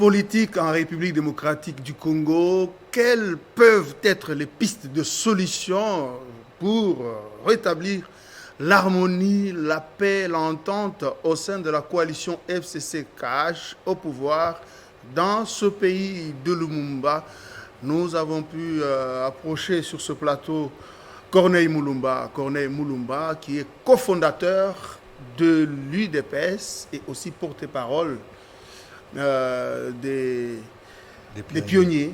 politique en République démocratique du Congo, quelles peuvent être les pistes de solution pour rétablir l'harmonie, la paix, l'entente au sein de la coalition FCC-CAH au pouvoir dans ce pays de Lumumba? Nous avons pu approcher sur ce plateau Corneille Moulumba, qui est cofondateur de l'UDPS et aussi porte-parole des pionniers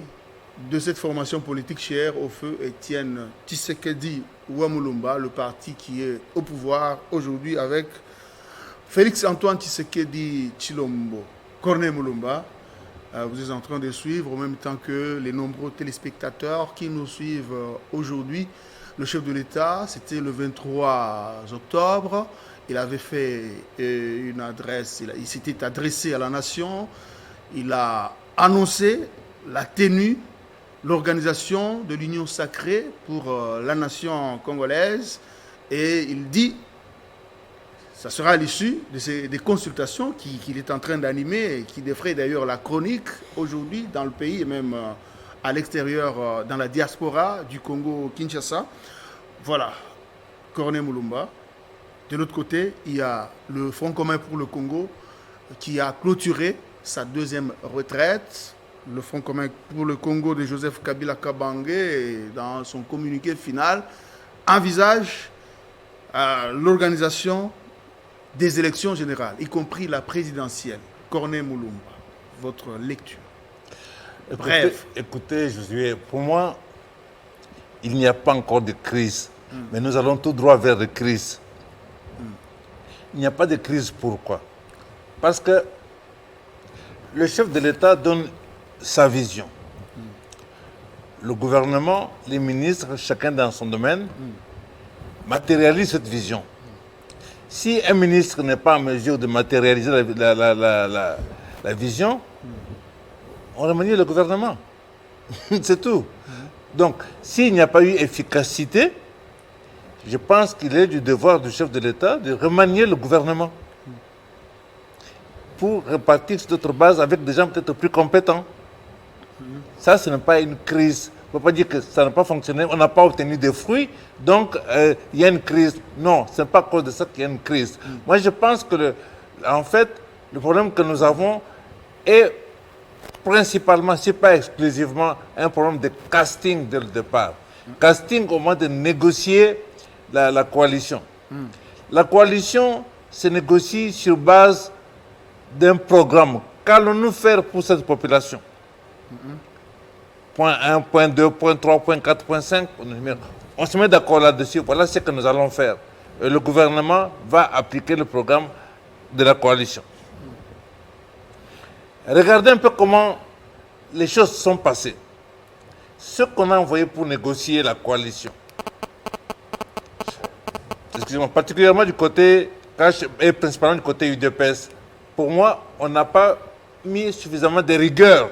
de cette formation politique chère au feu Étienne Tshisekedi Ouamulumba, le parti qui est au pouvoir aujourd'hui avec Félix-Antoine Tshisekedi Tshilombo. Corneille Moulumba, vous êtes en train de suivre, en même temps que les nombreux téléspectateurs qui nous suivent aujourd'hui. Le chef de l'État, c'était le 23 octobre. Il avait fait une adresse, il s'était adressé à la nation. Il a annoncé la tenue, l'organisation de l'Union sacrée pour la nation congolaise. Et il dit, ça sera à l'issue des consultations qu'il est en train d'animer et qui défraient d'ailleurs la chronique aujourd'hui dans le pays et même à l'extérieur, dans la diaspora du Congo-Kinshasa. Voilà, Corneille Moulumba. De l'autre côté, il y a le Front commun pour le Congo qui a clôturé sa deuxième retraite. Le Front commun pour le Congo de Joseph Kabila Kabange, dans son communiqué final, envisage l'organisation des élections générales, y compris la présidentielle. Corneille Moulumba, votre lecture. Bref. Écoutez, Josué, pour moi, il n'y a pas encore de crise, mais nous allons tout droit vers des crises. Il n'y a pas de crise, pourquoi? Parce que le chef de l'État donne sa vision. Le gouvernement, les ministres, chacun dans son domaine, matérialise cette vision. Si un ministre n'est pas en mesure de matérialiser la vision, on remanie le gouvernement. C'est tout. Donc, s'il n'y a pas eu efficacité, je pense qu'il est du devoir du chef de l'État de remanier le gouvernement pour repartir sur d'autres bases avec des gens peut-être plus compétents. Ça, ce n'est pas une crise. On ne peut pas dire que ça n'a pas fonctionné, on n'a pas obtenu des fruits, donc il y a une crise. Non, ce n'est pas à cause de ça qu'il y a une crise. Moi, je pense que, en fait, le problème que nous avons est principalement, si pas exclusivement, un problème de casting dès le départ. Casting au moment de négocier la coalition. La coalition se négocie sur base d'un programme. Qu'allons-nous faire pour cette population? Point 1, point 2, point 3, point 4, point 5. On se met d'accord là-dessus. Voilà ce que nous allons faire. Et le gouvernement va appliquer le programme de la coalition. Regardez un peu comment les choses sont passées. Ce qu'on a envoyé pour négocier la coalition, excusez-moi, particulièrement du côté CAH et principalement du côté UDPS, pour moi, on n'a pas mis suffisamment de rigueur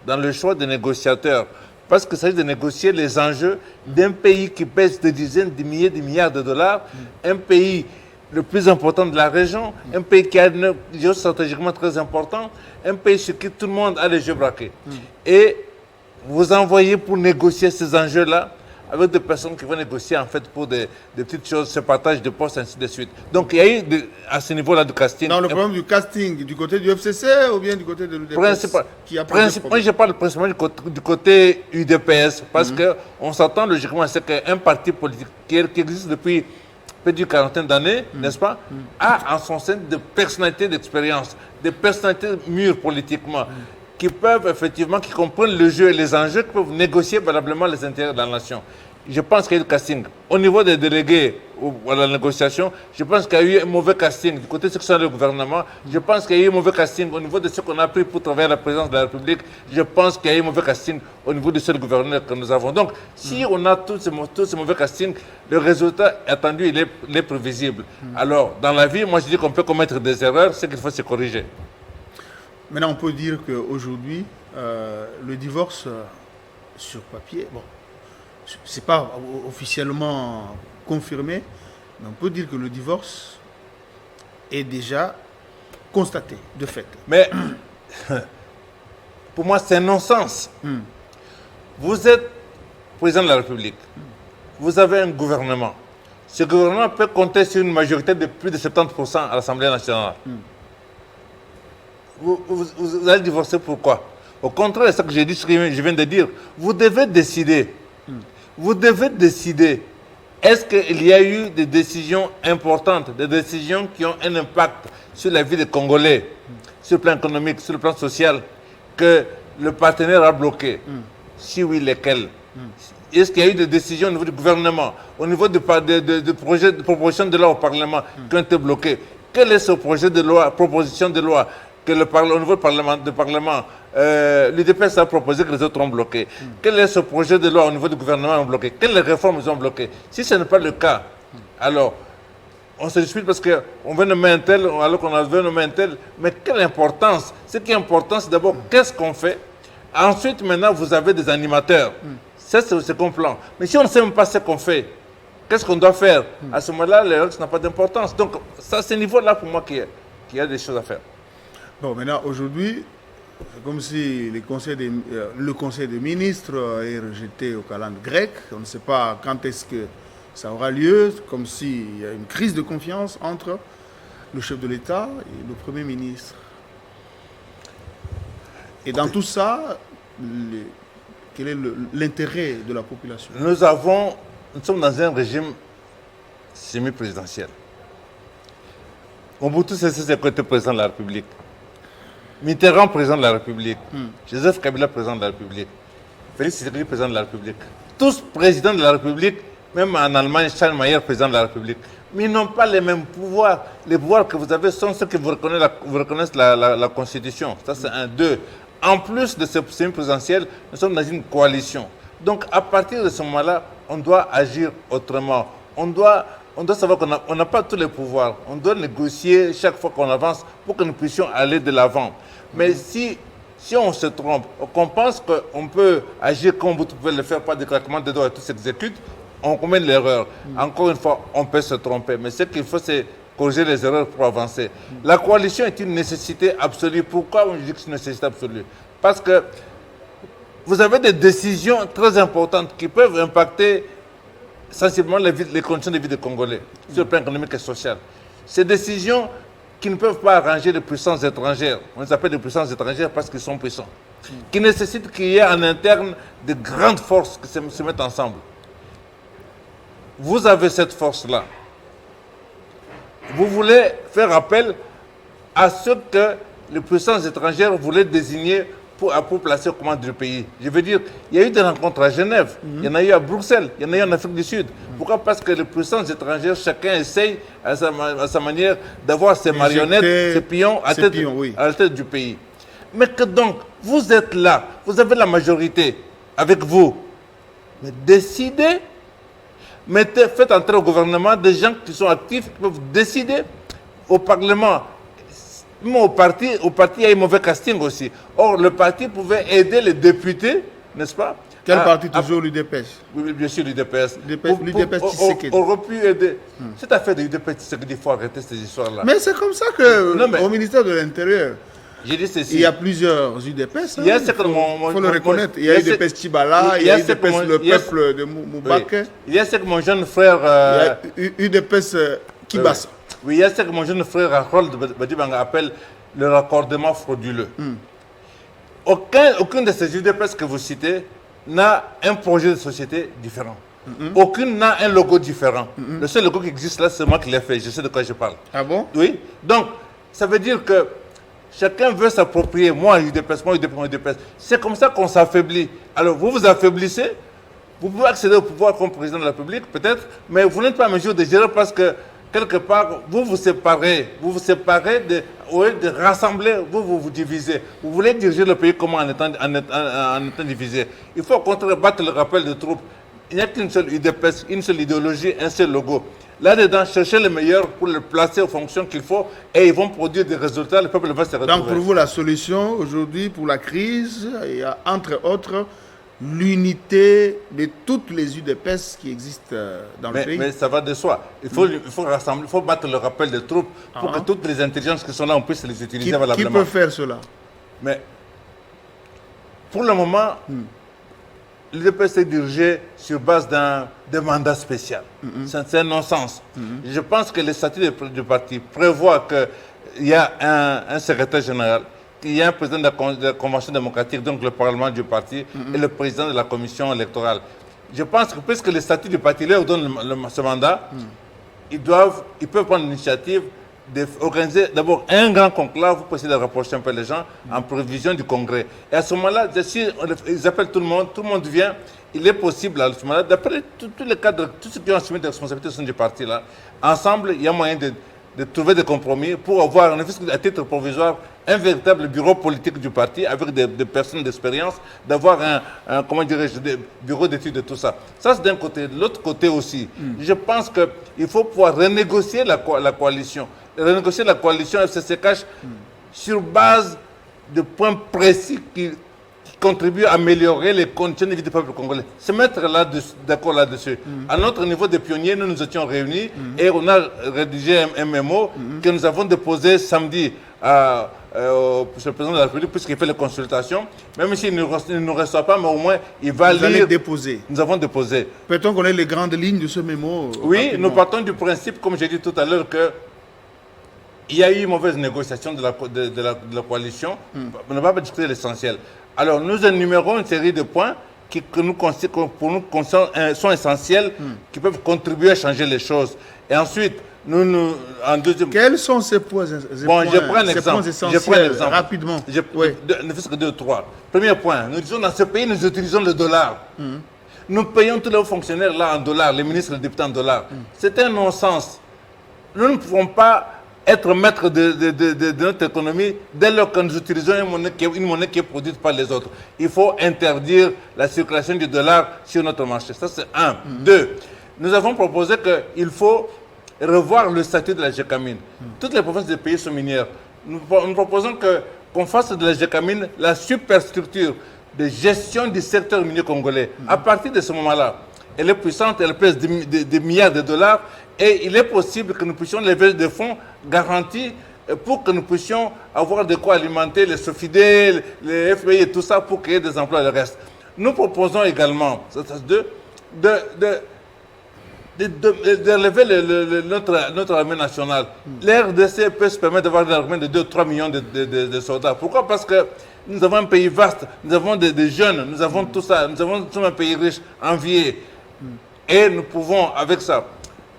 dans le choix des négociateurs. Parce qu'il s'agit de négocier les enjeux d'un pays qui pèse des dizaines de milliers de milliards de dollars, un pays le plus important de la région, un pays qui a géostratégiquement très important, un pays sur qui tout le monde a les yeux braqués. Et vous envoyez pour négocier ces enjeux-là avec des personnes qui vont négocier en fait pour des petites choses, ce partage de postes, ainsi de suite. Donc il y a eu à ce niveau-là du casting. Dans le problème du casting, du côté du FCC ou bien du côté de l'UDPS? Moi je parle principalement du côté UDPS parce qu'on s'attend logiquement à ce qu'un parti politique qui existe depuis plus d'une quarantaine d'années, n'est-ce pas, a en son sein des personnalités d'expérience, des personnalités mûres politiquement, qui peuvent effectivement, qui comprennent le jeu et les enjeux, qui peuvent négocier valablement les intérêts de la nation. Je pense qu'il y a eu le casting. Au niveau des délégués à la négociation, je pense qu'il y a eu un mauvais casting. Du côté de ceux qui sont le gouvernement, je pense qu'il y a eu un mauvais casting. Au niveau de ceux qu'on a pris pour travailler à la présidence de la République, je pense qu'il y a eu un mauvais casting au niveau du seul gouverneur que nous avons. Donc, si on a tous ces mauvais castings, le résultat attendu, il est prévisible. Alors, dans la vie, moi je dis qu'on peut commettre des erreurs, c'est qu'il faut se corriger. Maintenant, on peut dire qu'aujourd'hui, le divorce sur papier, bon, c'est pas officiellement confirmé, mais on peut dire que le divorce est déjà constaté, de fait. Mais pour moi, c'est un non-sens. Vous êtes président de la République. Vous avez un gouvernement. Ce gouvernement peut compter sur une majorité de plus de 70% à l'Assemblée nationale. Vous allez divorcer pourquoi? Au contraire, c'est ce que j'ai dit, ce que je viens de dire. Vous devez décider. Vous devez décider. Est-ce qu'il y a eu des décisions importantes, des décisions qui ont un impact sur la vie des Congolais, sur le plan économique, sur le plan social, que le partenaire a bloqué? Si oui, lesquelles? Est-ce qu'il y a eu des décisions au niveau du gouvernement, au niveau de projets de proposition de loi au Parlement qui ont été bloqués? Quel est ce projet de loi, proposition de loi que au niveau du Parlement, l'UDPS a proposé que les autres ont bloqué? Quel est ce projet de loi au niveau du gouvernement ont bloqué? Quelles réformes ils ont bloquées? Si ce n'est pas le cas, alors on se dispute parce qu'on veut nommer un tel alors qu'on veut nommer un tel. Mais quelle importance? Ce qui est important, c'est d'abord qu'est-ce qu'on fait. Ensuite, maintenant, vous avez des animateurs. Ça, c'est ce qu'on plan. Mais si on ne sait même pas ce qu'on fait, qu'est-ce qu'on doit faire? À ce moment-là, le reste n'a pas d'importance. Donc, ça, c'est ce niveau-là pour moi qu'il y a des choses à faire. Bon, maintenant, aujourd'hui, c'est comme si le conseil des ministres est rejeté au calendrier grec. On ne sait pas quand est-ce que ça aura lieu, comme s'il y a une crise de confiance entre le chef de l'État et le Premier ministre. Et dans tout ça, quel est l'intérêt de la population? Nous sommes dans un régime semi-présidentiel. Mobutu Sese Seko était président de la République. Mitterrand, président de la République. Joseph Kabila, président de la République. Félix Tshisekedi, président de la République. Tous présidents de la République, même en Allemagne, Steinmeier, président de la République. Mais ils n'ont pas les mêmes pouvoirs. Les pouvoirs que vous avez sont ceux que vous reconnaissez la Constitution. Ça, c'est un. Deux. En plus de ce semi-présidentiel, nous sommes dans une coalition. Donc, à partir de ce moment-là, on doit agir autrement. On doit savoir qu'on n'a pas tous les pouvoirs. On doit négocier chaque fois qu'on avance pour que nous puissions aller de l'avant. Mais si on se trompe, qu'on pense qu'on peut agir comme vous pouvez le faire, pas de claquement de doigts et tout s'exécute, on commet l'erreur. Encore une fois, on peut se tromper. Mais ce qu'il faut, c'est corriger les erreurs pour avancer. La coalition est une nécessité absolue. Pourquoi on dit que c'est une nécessité absolue? Parce que vous avez des décisions très importantes qui peuvent impacter sensiblement les conditions de vie des Congolais, sur le plan économique et social. Ces décisions qui ne peuvent pas arranger les puissances étrangères, on les appelle des puissances étrangères parce qu'ils sont puissants, qui nécessitent qu'il y ait en interne de grandes forces qui se mettent ensemble. Vous avez cette force-là. Vous voulez faire appel à ce que les puissances étrangères voulaient désigner pour placer aux commandes du pays. Je veux dire, il y a eu des rencontres à Genève, il y en a eu à Bruxelles, il y en a eu en Afrique du Sud. Pourquoi? Parce que les puissances étrangères, chacun essaye à sa manière d'avoir ses marionnettes, ses pions à la tête du pays. Mais que donc, vous êtes là, vous avez la majorité avec vous. Mais décidez, faites entrer au gouvernement des gens qui sont actifs, qui peuvent décider au Parlement. Au parti, il y a un mauvais casting aussi. Or, le parti pouvait aider les députés, n'est-ce pas? Quel parti? Toujours l'UDPS? Oui, bien sûr, l'UDPS. L'UDPS Tshisekedi. On aurait pu aider. Cette affaire de l'UDPS Tshisekedi, il faut arrêter ces histoires-là. Mais c'est comme ça qu'au ministère de l'Intérieur, il y a plusieurs UDPS. Il faut le reconnaître. Il y a UDPS Tchibala, il y a UDPS Le Peuple de Moubake. Il y a ce que mon jeune frère... il y a UDPS Kibasa. Oui, il y a ce que mon jeune frère Harold Badibanga appelle le raccordement frauduleux. Aucune de ces UDPS que vous citez n'a un projet de société différent. Aucune n'a un logo différent. Le seul logo qui existe là, c'est moi qui l'ai fait. Je sais de quoi je parle. Ah bon? Oui. Donc, ça veut dire que chacun veut s'approprier. Moi, UDPS, moi, UDPS. C'est comme ça qu'on s'affaiblit. Alors, vous vous affaiblissez. Vous pouvez accéder au pouvoir comme président de la République, peut-être, mais vous n'êtes pas en mesure de gérer parce que quelque part, vous vous séparez de rassembler, vous divisez. Vous voulez diriger le pays comment en étant divisé. Il faut au contraire battre le rappel de troupes. Il n'y a qu'une seule UDPS, une seule idéologie, un seul logo. Là-dedans, cherchez le meilleur pour le placer aux fonctions qu'il faut et ils vont produire des résultats, le peuple va se retrouver. Donc pour vous, la solution aujourd'hui pour la crise, il y a entre autres l'unité de toutes les UDPS qui existent dans le pays. Mais ça va de soi. Il faut rassembler, il faut battre le rappel de troupes pour que toutes les intelligences qui sont là, on puisse les utiliser valablement. Qui peut faire cela? Mais Pour le moment, l'UDPS est dirigé sur base d'un mandat spécial. C'est un non-sens. Je pense que les statuts du parti prévoient qu'il y a un secrétaire général, qu'il y a un président de la Convention démocratique, donc le Parlement du parti, et le président de la commission électorale. Je pense que puisque les statuts du parti leur donnent ce mandat, ils peuvent prendre l'initiative d'organiser d'abord un grand conclave pour essayer de rapprocher un peu les gens en prévision du congrès. Et à ce moment-là, si ils appellent tout le monde vient, il est possible à ce moment-là, d'après tous les cadres, tous ceux qui ont assumé des responsabilités au sein du parti, là, ensemble, il y a moyen de trouver des compromis pour avoir, en effet, à titre provisoire, un véritable bureau politique du parti avec des personnes d'expérience, d'avoir comment dirais-je, des bureaux d'études de tout ça. Ça, c'est d'un côté. De l'autre côté aussi, je pense qu'il faut pouvoir renégocier la coalition. Renégocier la coalition FCC-CACH sur base de points précis qui contribuent à améliorer les conditions de vie du peuple congolais. Se mettre d'accord là-dessus. À notre niveau de pionniers, nous nous étions réunis et on a rédigé un mémo que nous avons déposé samedi au président de la République, puisqu'il fait les consultations. Même s'il ne nous reçoit pas, mais au moins il va lire. Vous allez déposer. Nous avons déposé. Peut-on connaître les grandes lignes de ce mémo? Oui, rapidement. nous partons du principe, comme j'ai dit tout à l'heure, que il y a eu une mauvaise négociation de la coalition. On ne va pas discuter l'essentiel. Alors, nous énumérons une série de points qui pour nous sont essentiels, qui peuvent contribuer à changer les choses. Et ensuite, en deuxième... Quels sont ces points, je prends un exemple. Rapidement. Ne fais-ce que 2 ou 3. Premier point, nous disons dans ce pays, nous utilisons le dollar. Nous payons tous les fonctionnaires là en dollars, les ministres et les députés en dollars. C'est un non-sens. Nous ne pouvons pas être maître de notre économie dès lors que nous utilisons une monnaie qui est produite par les autres. Il faut interdire la circulation du dollar sur notre marché. Ça, c'est un. Deux, nous avons proposé qu'il faut revoir le statut de la GECAMIN. Toutes les provinces des pays sont minières. Nous proposons qu'on fasse de la GECAMIN la superstructure de gestion du secteur minier congolais. À partir de ce moment-là, elle est puissante, elle pèse des milliards de dollars et il est possible que nous puissions lever des fonds garantis pour que nous puissions avoir de quoi alimenter les SOFIDE, les FPI et tout ça pour créer des emplois et le reste. Nous proposons également de relever notre armée nationale. L'RDC peut se permettre d'avoir une armée de 2-3 millions de soldats. Pourquoi? Parce que nous avons un pays vaste, nous avons des jeunes, nous avons tout ça, nous sommes un pays riche, envié. Et nous pouvons, avec ça,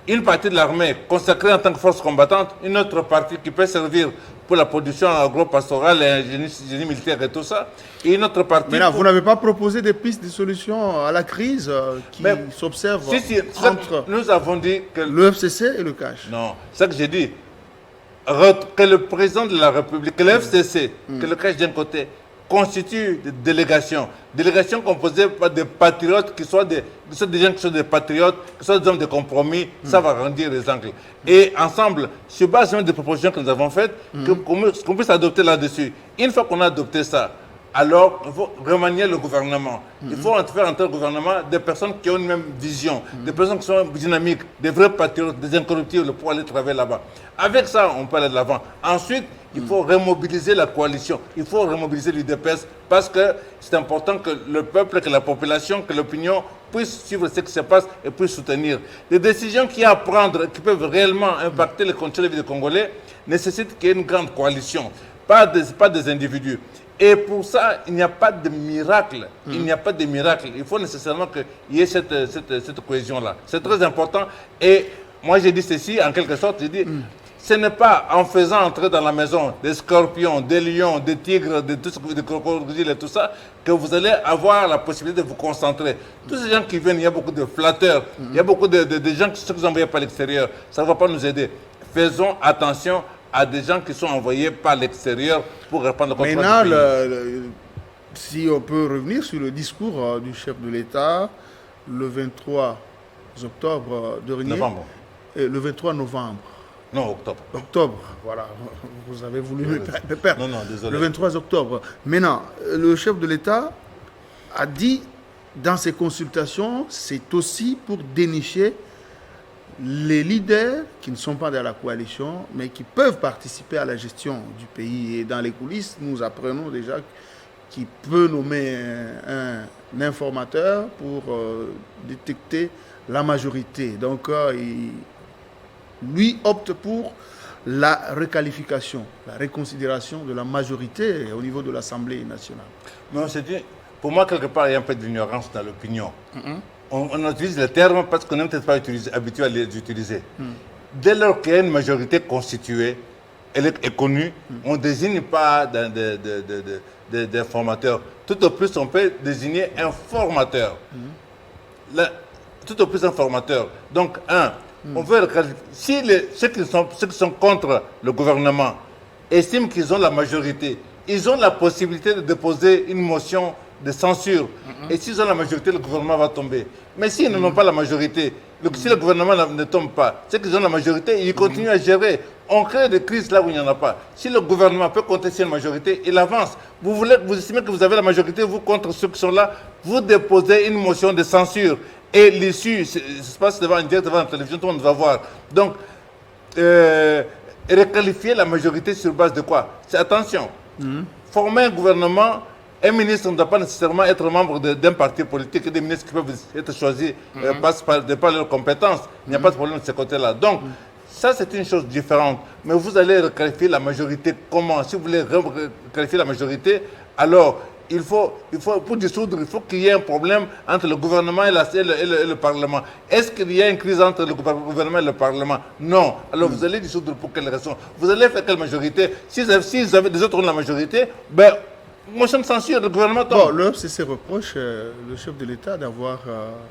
une partie de l'armée consacrée en tant que force combattante, une autre partie qui peut servir pour la production agro-pastorale, génie militaire et tout ça, et une autre partie... Mais là, vous n'avez pas proposé des pistes de solutions à la crise qui s'observe entre nous avons dit que le FCC et le CACH. Non, c'est ce que j'ai dit. Que le président de la République, que le FCC, que le CACH d'un côté, constitue des délégations. Délégations composées par des patriotes qui soient des gens qui sont des patriotes, qui sont des hommes de compromis, ça va rendir les angles. Et ensemble, sur base des propositions que nous avons faites, qu'on puisse adopter là-dessus. Une fois qu'on a adopté ça, alors il faut remanier le gouvernement. Il faut faire entrer le gouvernement des personnes qui ont une même vision, des personnes qui sont dynamiques, des vrais patriotes, des incorruptibles pour aller travailler là-bas. Avec ça, on peut aller de l'avant. Ensuite, il faut remobiliser la coalition, il faut remobiliser l'UDPS parce que c'est important que le peuple, que la population, que l'opinion puisse suivre ce qui se passe et puisse soutenir. Les décisions qu'il y a à prendre, qui peuvent réellement impacter les conditions de vie des Congolais, nécessitent qu'il y ait une grande coalition, pas des individus. Et pour ça, il n'y a pas de miracle. Il n'y a pas de miracle. Il faut nécessairement qu'il y ait cette cohésion-là. C'est très important. Et moi, j'ai dit ceci, en quelque sorte, j'ai dit, ce n'est pas en faisant entrer dans la maison des scorpions, des lions, des tigres, des crocodiles et tout ça, que vous allez avoir la possibilité de vous concentrer. Tous ces gens qui viennent, il y a beaucoup de flatteurs, il y a beaucoup de gens qui sont envoyés par l'extérieur. Ça ne va pas nous aider. Faisons attention à des gens qui sont envoyés par l'extérieur pour reprendre le contrôle du pays. Si on peut revenir sur le discours du chef de l'État le 23 octobre dernier. Novembre. Le 23 novembre. Non, octobre. Octobre, voilà. Vous avez voulu me perdre. Non, désolé. Le 23 octobre. Maintenant, le chef de l'État a dit dans ses consultations, c'est aussi pour dénicher les leaders qui ne sont pas dans la coalition, mais qui peuvent participer à la gestion du pays. Et dans les coulisses, nous apprenons déjà qui peut nommer un informateur pour détecter la majorité. Donc, lui opte pour la requalification, la reconsidération de la majorité au niveau de l'Assemblée nationale. Mais on s'est dit, pour moi, quelque part, il y a un peu d'ignorance dans l'opinion. On utilise les termes parce qu'on n'est peut-être pas habitué à les utiliser. Dès lors qu'il y a une majorité constituée, elle est connue, on ne désigne pas d'informateur. Tout au plus, on peut désigner un formateur. Tout au plus un formateur. Donc, on veut si ceux qui sont contre le gouvernement estiment qu'ils ont la majorité, ils ont la possibilité de déposer une motion de censure. Et s'ils ont la majorité, le gouvernement va tomber. Mais s'ils n'ont pas la majorité, si le gouvernement ne tombe pas, c'est qu'ils ont la majorité, ils continuent à gérer. On crée des crises là où il n'y en a pas. Si le gouvernement peut contester une majorité, il avance. Vous estimez que vous avez la majorité, vous contre ceux qui sont là, vous déposez une motion de censure. Et l'issue, ça se passe devant la télévision, tout le monde va voir. Donc, requalifier la majorité sur base de quoi? C'est attention. Former un gouvernement, un ministre ne doit pas nécessairement être membre d'un parti politique, et des ministres qui peuvent être choisis passent par leurs compétences. Il n'y a pas de problème de ce côté-là. Donc, ça, c'est une chose différente. Mais vous allez requalifier la majorité comment? Si vous voulez requalifier la majorité, alors, il faut, pour dissoudre, il faut qu'il y ait un problème entre le gouvernement et le Parlement. Est-ce qu'il y a une crise entre le gouvernement et le Parlement? Non. Alors, vous allez dissoudre pour quelle raison? Vous allez faire quelle majorité? Si vous avez des autres ont la majorité, ben, motion de censure, le gouvernement tombe. Bon, le FCC reproche le chef de l'État d'avoir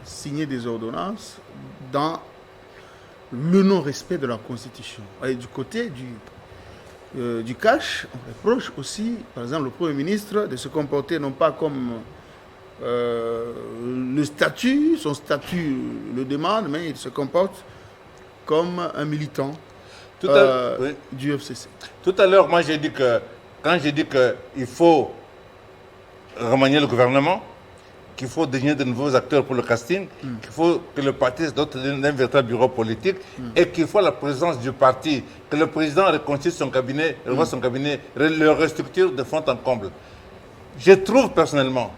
signé des ordonnances dans le non-respect de la Constitution. Et du côté du cash, on reproche aussi, par exemple, le Premier ministre de se comporter non pas comme le statut, son statut le demande, mais il se comporte comme un militant du FCC. Tout à l'heure, moi j'ai dit que, quand j'ai dit qu'il faut remanier le gouvernement, qu'il faut désigner de nouveaux acteurs pour le casting, qu'il faut que le parti se dote d'un véritable bureau politique et qu'il faut la présence du parti, que le président reconstitue son cabinet, revoit son cabinet, le restructure de fond en comble. Je trouve personnellement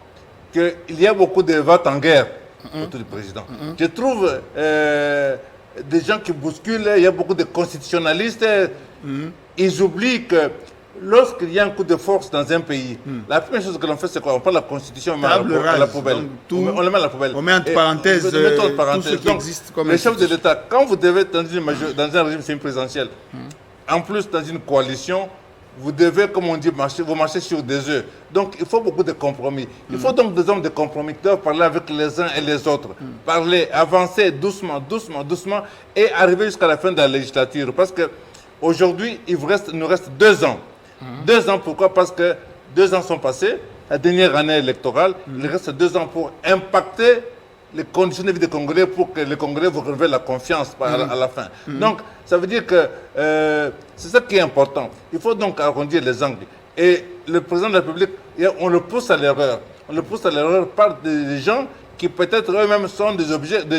qu'il y a beaucoup de votes en guerre autour du président. Je trouve des gens qui bousculent, il y a beaucoup de constitutionnalistes, ils oublient que lorsqu'il y a un coup de force dans un pays, la première chose que l'on fait, c'est quoi? On prend la Constitution, on met à la poubelle. On le met à la poubelle. On met entre parenthèses tout ce qui existe comme les chefs de l'État, quand vous devez être dans un régime semi-présidentiel, en plus dans une coalition, vous devez, comme on dit, vous marchez sur des œufs. Donc, il faut beaucoup de compromis. Il faut donc des hommes de compromis qui doivent parler avec les uns et les autres. Parler, avancer doucement, et arriver jusqu'à la fin de la législature. Parce qu'aujourd'hui, il nous reste 2 ans. 2 ans, pourquoi? Parce que 2 ans sont passés, la dernière année électorale, il reste 2 ans pour impacter les conditions de vie des Congolais pour que les Congolais vous renouvellent la confiance à la fin. Donc, ça veut dire que c'est ça qui est important. Il faut donc arrondir les angles. Et le président de la République, on le pousse à l'erreur. On le pousse à l'erreur par des gens qui peut-être eux-mêmes sont des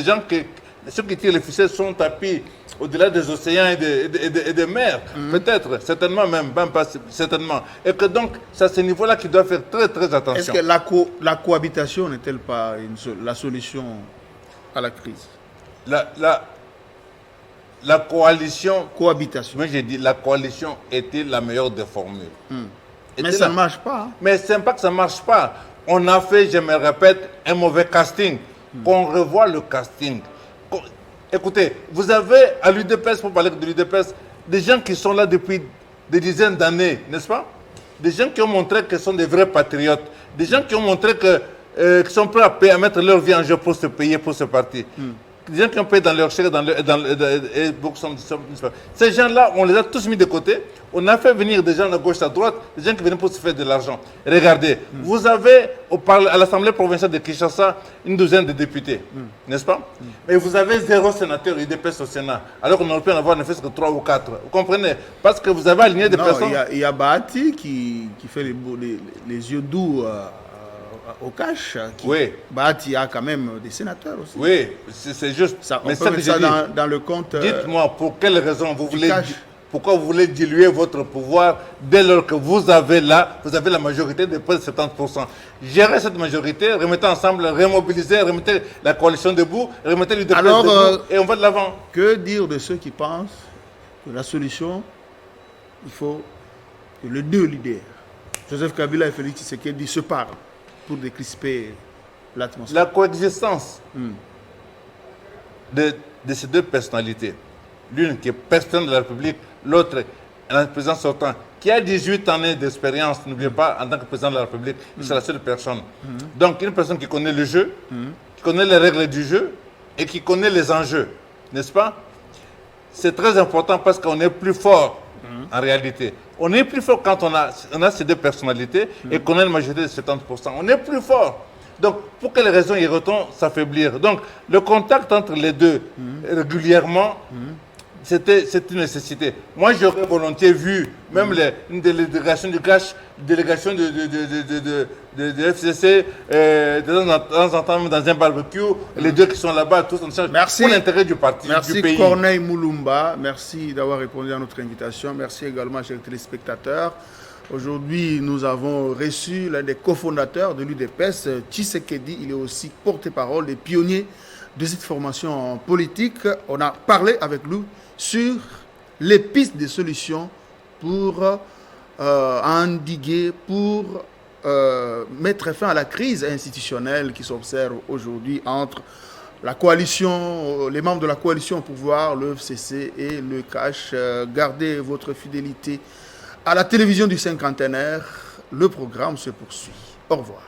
gens qui, ceux qui tirent les ficelles sont tapis au-delà des océans et des mers, peut-être, certainement même pas certainement. Et que donc, c'est à ce niveau-là qu'il doit faire très très attention. Est-ce que la cohabitation n'est-elle pas la solution à la crise? La coalition... Cohabitation. Moi j'ai dit, la coalition était la meilleure des formules. Mais ça ne marche pas. Mais ce n'est pas que ça ne marche pas. On a fait, je me répète, un mauvais casting. Qu'on revoie le casting. Écoutez, vous avez à l'UDPS, pour parler de l'UDPS, des gens qui sont là depuis des dizaines d'années, n'est-ce pas? Des gens qui ont montré qu'ils sont des vrais patriotes. Des gens qui ont montré qu'ils sont prêts à mettre leur vie en jeu pour ce pays, pour ce parti. Des gens qui ont payé dans leur chair, ces gens-là, on les a tous mis de côté. On a fait venir des gens de gauche à droite, des gens qui venaient pour se faire de l'argent. Regardez, vous avez à l'Assemblée provinciale de Kinshasa une douzaine de députés, n'est-ce pas? Mais vous avez 0 sénateur UDPS au Sénat, alors qu'on aurait pu en avoir ne fait que 3 ou 4. Vous comprenez? Parce que vous avez aligné des personnes... Il y a Bahati qui fait les yeux doux au cash. Oui. Bahati a quand même des sénateurs aussi. Oui, c'est juste. Ça, mais ça, dans le compte... Dites-moi, pour quelle raison vous voulez... Pourquoi vous voulez diluer votre pouvoir dès lors que vous avez la majorité de près de 70%? Gérez cette majorité, remettez ensemble, remobilisez, remettez la coalition debout, remettez l'UDPS debout et on va de l'avant. Que dire de ceux qui pensent que la solution, il faut que les deux leaders, Joseph Kabila et Félix Tshisekedi, se parlent pour décrisper l'atmosphère? La coexistence de ces deux personnalités, l'une qui est président de la République, l'autre un président sortant, qui a 18 années d'expérience, n'oubliez pas, en tant que président de la République, c'est la seule personne. Donc une personne qui connaît le jeu, qui connaît les règles du jeu et qui connaît les enjeux, n'est-ce pas? C'est très important parce qu'on est plus fort en réalité. On est plus fort quand on a ces deux personnalités et qu'on a une majorité de 70%. On est plus fort. Donc, pour quelles raisons ils retournent s'affaiblir? Donc, le contact entre les deux régulièrement, c'est une nécessité. Moi, j'aurais volontiers vu même une délégation du CACH, une délégation de FCC, de temps en temps dans un barbecue, les deux qui sont là-bas, tous ensemble, pour l'intérêt du parti, merci du pays. Merci Corneille Moulumba, merci d'avoir répondu à notre invitation. Merci également, chers téléspectateurs. Aujourd'hui, nous avons reçu l'un des cofondateurs de l'UDPS, Tshisekedi. Il est aussi porte-parole des pionniers de cette formation politique. On a parlé avec lui sur les pistes de solutions pour endiguer, pour mettre fin à la crise institutionnelle qui s'observe aujourd'hui entre la coalition, les membres de la coalition au pouvoir, le FCC et le CACH. Gardez votre fidélité à la télévision du cinquantenaire. Le programme se poursuit. Au revoir.